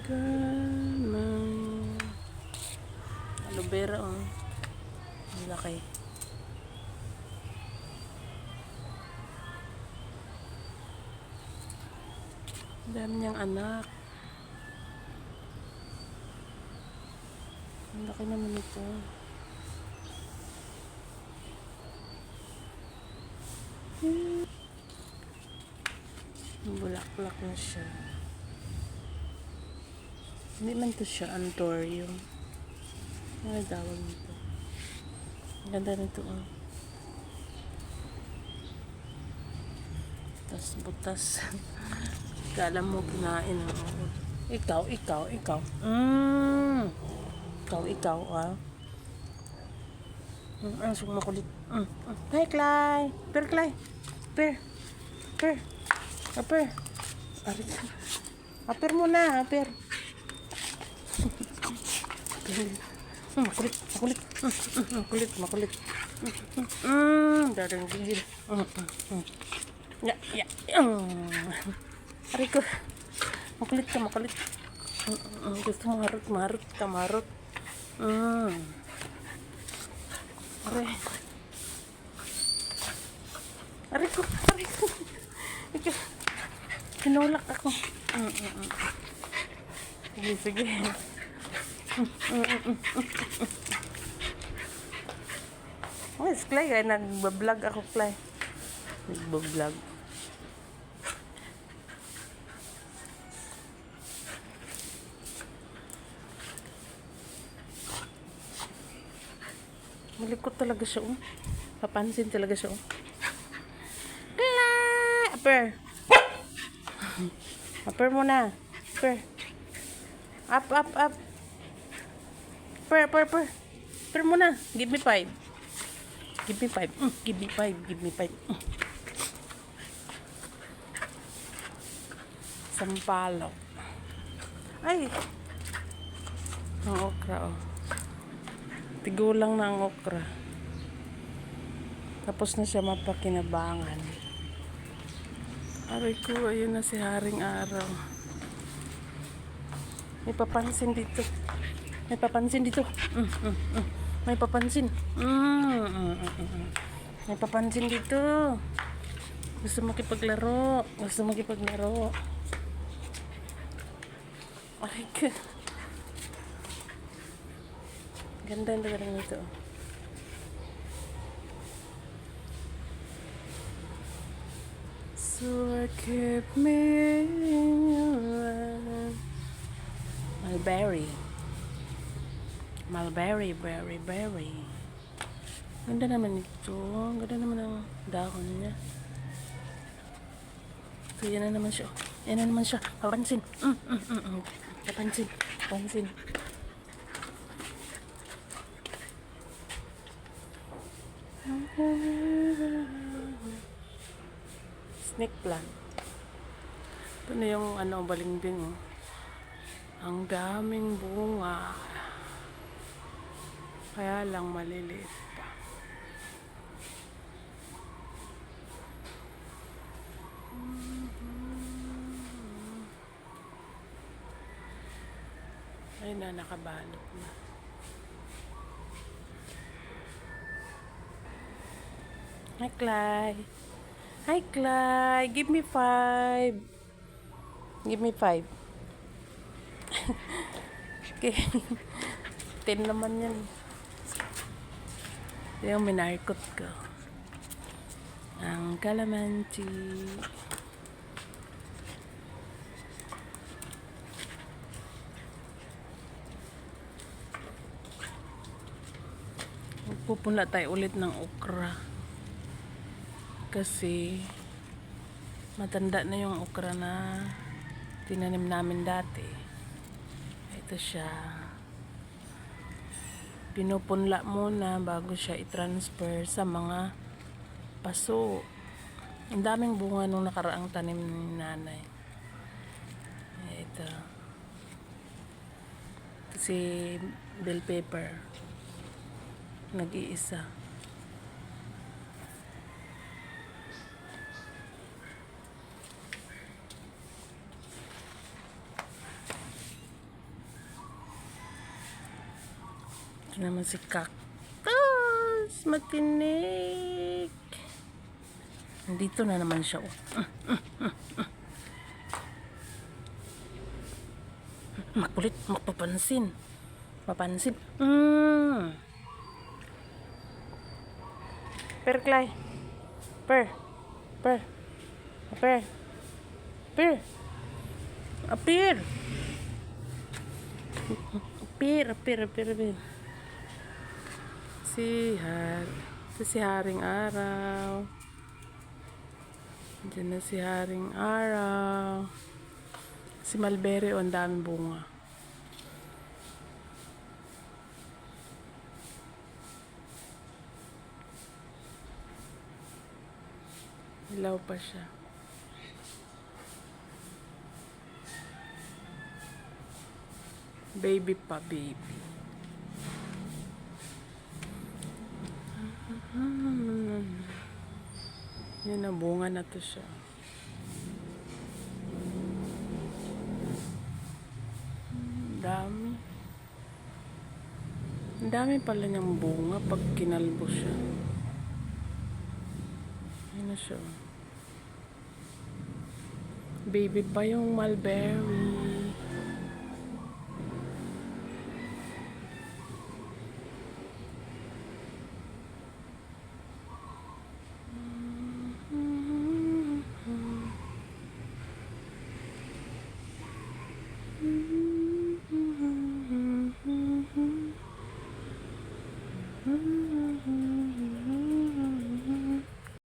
God, aloe vera, oh. Ang laki. Ang dami niyang anak. Ang laki naman ito. Bulaklak na siya. Hindi man to siya anthurium. Ano tawag nito? Ang ganda nito, oh. Tas butas. Kala mo kinain, oh. Ikaw. Ikaw, ah. Ang sumakulit. Hi, Clay. Clay. Per. Aper. Aper mo na, aper. Makulit. Dadang gigil. Ya. Aray ko. Makulit ka. Gusto mo marot. Aray ko. Kinulak ako. Sige. Oh, it's Clay. Kaya nag-vlog ako, Clay. Nag-vlog. Malikot talaga siya, oh. Papansin talaga siya, oh. Clay! Aper muna. Up. Per muna. Give me 5. Give me 5. Sampalok. Ay. Ang okra, oh. Tigulang na ang okra. Tapos na siya mapakinabangan. Aray ko, ayun na si Haring Araw. May papansin dito. May papansin. May papansin dito. Gusto makipaglaro. Aray ko. Ganda nito. So I kept me in your life. Mulberry. Ganda naman ito. Ganda naman ang dahon niya. So yan na naman siya. Papansin. Papansin. Snake plant. Ito na yung balimbing, oh. Ang daming bunga. Kaya lang maliliit pa. Ayun na, nakabalot na. Hi, Clay. Give me 5. Okay. 10 naman yan. Ito yung minarkot ko. Ang calamansi. Pupunla tayo ulit ng okra. Kasi matanda na yung okra na tinanim namin dati. Ito siya. Pinupunla muna bago siya i-transfer sa mga paso. Ang daming bunga nung nakaraang tanim ni nanay. Ito si bell pepper. Nag-iisa. Ito naman si cactus. Matinik. Nandito na naman siya. Oh. Makulit. Mapapansin. Mapansin. Per, Clay. Per. Per. Per. Per. Apir. Apir. Apir. Apir. Apir. Si Haring Araw. Diyan na si Haring Araw. Si Mulberry, ang daming bunga. Ilaw pa siya. Baby pa, baby. Yan na, bunga na to siya. Dami. Ang dami pala niyang bunga pag kinalbo siya. Yan na siya. Baby pa yung mulberry.